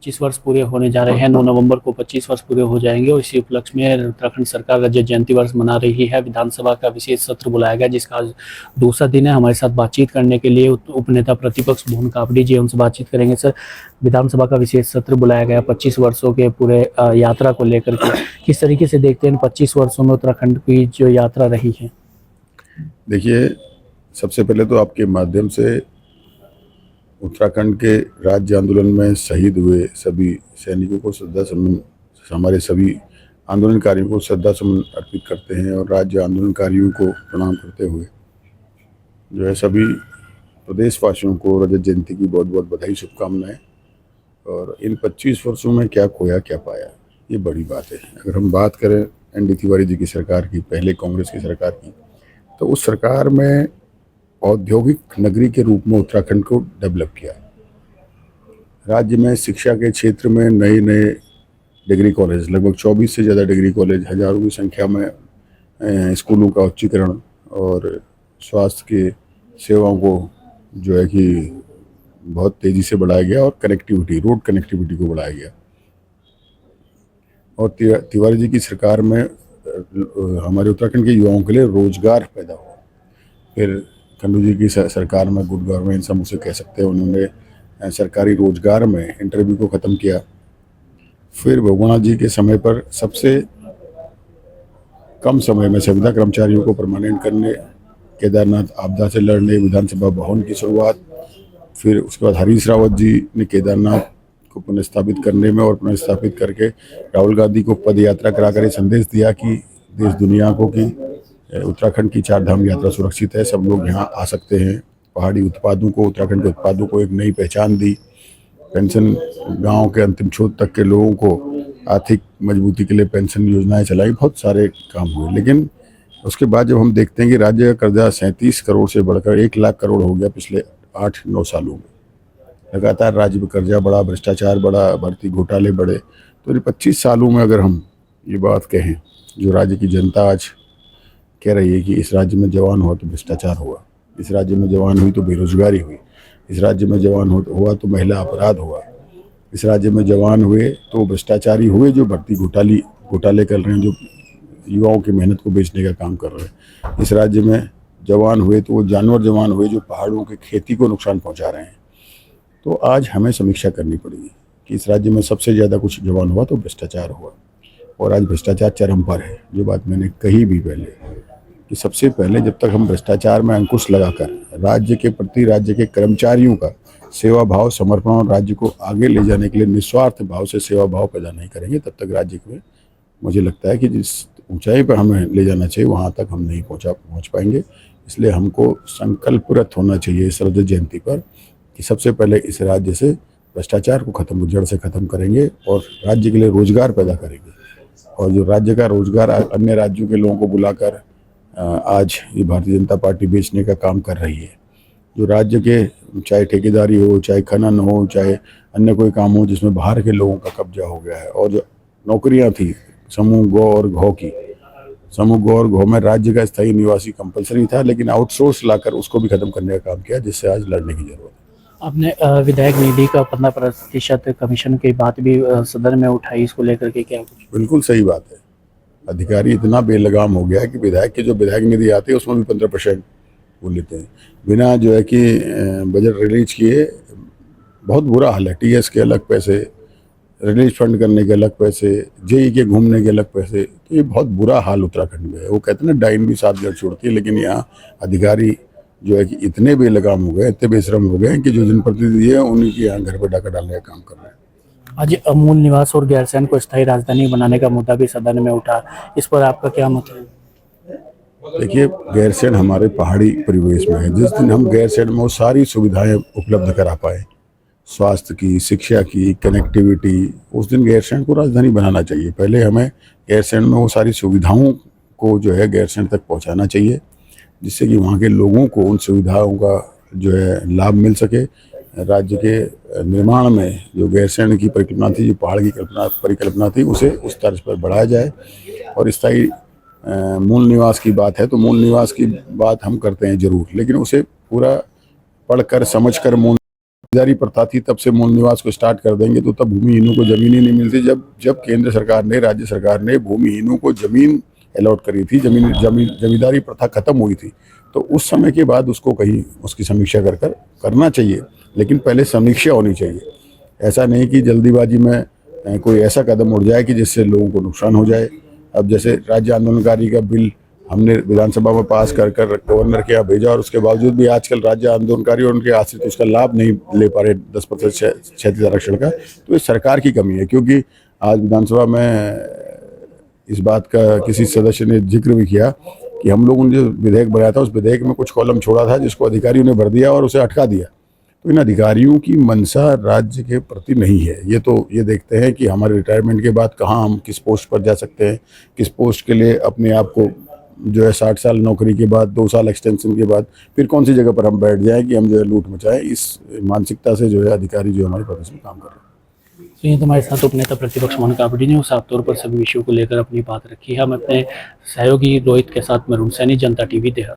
25 वर्ष पूरे होने जा रहे हैं। 9 नवंबर को 25 वर्ष पूरे हो जाएंगे और इसी उपलक्ष्य में उत्तराखंड सरकार रजत जयंती वर्ष मना रही है। विधानसभा का विशेष सत्र बुलाया गया, जिसका आज दूसरा दिन है। हमारे साथ बातचीत करने के लिए उपनेता प्रतिपक्ष भुवन कापड़ी जी हमसे बातचीत करेंगे। सर, विधानसभा का विशेष सत्र बुलाया गया 25 वर्षों के पूरे यात्रा को लेकर के, किस तरीके से देखते हैं 25 वर्षों में उत्तराखंड की जो यात्रा रही है? देखिए, सबसे पहले तो आपके माध्यम से उत्तराखंड के राज्य आंदोलन में शहीद हुए सभी सैनिकों को श्रद्धा सुमन, हमारे सभी आंदोलनकारियों को श्रद्धा सुमन अर्पित करते हैं और राज्य आंदोलनकारियों को प्रणाम करते हुए जो है सभी प्रदेशवासियों को रजत जयंती की बहुत बहुत बधाई, शुभकामनाएं। और इन 25 वर्षों में क्या खोया क्या पाया, ये बड़ी बात है। अगर हम बात करें एन डी तिवारी जी की सरकार की, पहले कांग्रेस की सरकार की, तो उस सरकार में औद्योगिक नगरी के रूप में उत्तराखंड को डेवलप किया। राज्य में शिक्षा के क्षेत्र में नए नए डिग्री कॉलेज, लगभग 24 से ज़्यादा डिग्री कॉलेज, हजारों की संख्या में स्कूलों का उच्चीकरण और स्वास्थ्य के सेवाओं को जो है कि बहुत तेज़ी से बढ़ाया गया और कनेक्टिविटी, रोड कनेक्टिविटी को बढ़ाया गया। और तिवारी जी की सरकार में हमारे उत्तराखंड के युवाओं के लिए रोजगार पैदा हुआ। फिर खंडू जी की सरकार में, गुड गवर्नेंस हम उसे कह सकते हैं, उन्होंने सरकारी रोजगार में इंटरव्यू को ख़त्म किया। फिर बहुगुणा जी के समय पर सबसे कम समय में संविदा कर्मचारियों को परमानेंट करने, केदारनाथ आपदा से लड़ने, विधानसभा भवन की शुरुआत। फिर उसके बाद हरीश रावत जी ने केदारनाथ को पुनर्स्थापित करने में और पुनर्स्थापित करके राहुल गांधी को पद यात्रा कराकर ये संदेश दिया कि देश दुनिया को कि उत्तराखंड की 4 धाम यात्रा सुरक्षित है, सब लोग यहाँ आ सकते हैं। पहाड़ी उत्पादों को, उत्तराखंड के उत्पादों को एक नई पहचान दी। पेंशन, गांव के अंतिम छोर तक के लोगों को आर्थिक मजबूती के लिए पेंशन योजनाएं चलाई, बहुत सारे काम हुए। लेकिन उसके बाद जब हम देखते हैं कि राज्य का कर्जा 37 करोड़ से बढ़कर 1 लाख करोड़ हो गया पिछले 8-9 सालों में, लगातार राज्य में कर्जा बढ़ा, भ्रष्टाचार बढ़ा, भर्ती घोटाले बढ़े, तो 25 सालों में अगर हम ये बात कहें, जो राज्य की जनता आज कह रही है कि इस राज्य में जवान हुआ तो भ्रष्टाचार हुआ, इस राज्य में जवान हुई तो बेरोजगारी हुई, इस राज्य में जवान हुआ तो महिला अपराध हुआ, इस राज्य में जवान हुए तो भ्रष्टाचारी हुए जो भर्ती घोटाले कर रहे हैं, जो युवाओं की मेहनत को बेचने का काम कर रहे हैं, इस राज्य में जवान हुए तो वो जानवर जवान हुए जो पहाड़ों की खेती को नुकसान पहुंचा रहे हैं। तो आज हमें समीक्षा करनी पड़ेगी कि इस राज्य में सबसे ज़्यादा कुछ जवान हुआ तो भ्रष्टाचार हुआ, और आज भ्रष्टाचार चरम पर है। जो बात मैंने कही भी पहले कि सबसे पहले जब तक हम भ्रष्टाचार में अंकुश लगाकर राज्य के प्रति, राज्य के कर्मचारियों का सेवा भाव, समर्पण और राज्य को आगे ले जाने के लिए निस्वार्थ भाव से सेवा भाव पैदा नहीं करेंगे, तब तक राज्य में मुझे लगता है कि जिस ऊंचाई पर हमें ले जाना चाहिए वहाँ तक हम नहीं पहुँच पाएंगे। इसलिए हमको संकल्परत होना चाहिए इस रजत जयंती पर कि सबसे पहले इस राज्य से भ्रष्टाचार को जड़ से ख़त्म करेंगे और राज्य के लिए रोजगार पैदा करेंगे। और जो राज्य का रोजगार अन्य राज्यों के लोगों को बुलाकर आज ये भारतीय जनता पार्टी बेचने का काम कर रही है, जो राज्य के चाहे ठेकेदारी हो, चाहे खनन हो, चाहे अन्य कोई काम हो जिसमें बाहर के लोगों का कब्जा हो गया है, और जो नौकरियां थी समूह गौ और घौ की, समूह गौ और घौ में राज्य का स्थायी निवासी कंपलसरी था, लेकिन आउटसोर्स लाकर उसको भी खत्म करने का काम किया, जिससे आज लड़ने की जरूरत है। आपने विधायक निधि का 15% कमीशन की बात भी सदन में उठाई, इसको लेकर के क्या कुछ? बिल्कुल सही बात है। अधिकारी इतना बेलगाम हो गया है कि विधायक की जो विधायक निधि आती है उसमें भी 15% वो लेते हैं, बिना जो है कि बजट रिलीज किए। बहुत बुरा हाल है। टीएस के अलग पैसे, रिलीज फंड करने के अलग पैसे, जेई के घूमने के अलग पैसे, तो ये बहुत बुरा हाल उत्तराखंड में है। वो कहते हैं ना, डाइन भी 7 घर छोड़ती है, लेकिन यहाँ अधिकारी जो है कि इतने बेलगाम हो गए, इतने बेशरम हो गए कि जो जनप्रतिनिधि है उन्हीं के यहाँ घर पर डाका डालने का काम कर रहे हैं। आज मूल निवास और गैरसैंण को स्थायी राजधानी बनाने का मुद्दा भी सदन में उठा, इस पर आपका क्या मत है? देखिए, गैरसैंण हमारे पहाड़ी परिवेश में है। जिस दिन हम गैरसैंण में वो सारी सुविधाएं उपलब्ध करा पाए, स्वास्थ्य की, शिक्षा की, कनेक्टिविटी, उस दिन गैरसैंण को राजधानी बनाना चाहिए। पहले हमें गैरसैंण में वो सारी सुविधाओं को जो है गैरसैंण तक पहुंचाना चाहिए, जिससे कि वहाँ के लोगों को उन सुविधाओं का जो है लाभ मिल सके। राज्य के निर्माण में जो गैरसैंण की परिकल्पना थी, जो पहाड़ की परिकल्पना थी, उसे उस तर्ज पर बढ़ाया जाए। और स्थायी मूल निवास की बात है तो मूल निवास की बात हम करते हैं जरूर, लेकिन उसे पूरा पढ़कर समझकर मूल जमींदारी प्रथा थी तब से मूल निवास को स्टार्ट कर देंगे तो तब भूमिहीनों को जमीन ही नहीं मिलती। जब केंद्र सरकार ने, राज्य सरकार ने भूमिहीनों को जमीन अलॉट करी थी, जमींदारी प्रथा खत्म हुई थी, तो उस समय के बाद उसको कहीं उसकी समीक्षा कर करना चाहिए, लेकिन पहले समीक्षा होनी चाहिए। ऐसा नहीं कि जल्दीबाजी में कोई ऐसा कदम उठ जाए कि जिससे लोगों को नुकसान हो जाए। अब जैसे राज्य आंदोलनकारी का बिल हमने विधानसभा में पास कर गवर्नर के यहाँ भेजा और उसके बावजूद भी आजकल राज्य आंदोलनकारी और उनके आश्रित उसका लाभ नहीं ले पा रहे 10% क्षैतिज आरक्षण का। तो ये सरकार की कमी है, क्योंकि आज विधानसभा में इस बात का किसी सदस्य ने जिक्र भी किया कि हम लोगों ने जो विधेयक बनाया था उस विधेयक में कुछ कॉलम छोड़ा था जिसको अधिकारियों ने भर दिया और उसे अटका दिया। तो इन अधिकारियों की मंशा राज्य के प्रति नहीं है। ये देखते हैं कि हमारे रिटायरमेंट के बाद कहाँ हम किस पोस्ट पर जा सकते हैं, किस पोस्ट के लिए अपने आप को जो है 60 साल नौकरी के बाद 2 साल एक्सटेंशन के बाद फिर कौन सी जगह पर हम बैठ जाएं कि हम जो है लूट मचाएं। इस मानसिकता से जो है अधिकारी जो हमारे प्रदेश में काम कर रहे हैं। तो ये तुम्हारे साथ उपनेता प्रतिपक्ष मोहन कापड़ी ने साफ तौर पर सभी विषयों को लेकर अपनी बात रखी है। हम अपने सहयोगी रोहित के साथ मरून सैनी, जनता टीवी देहरादून।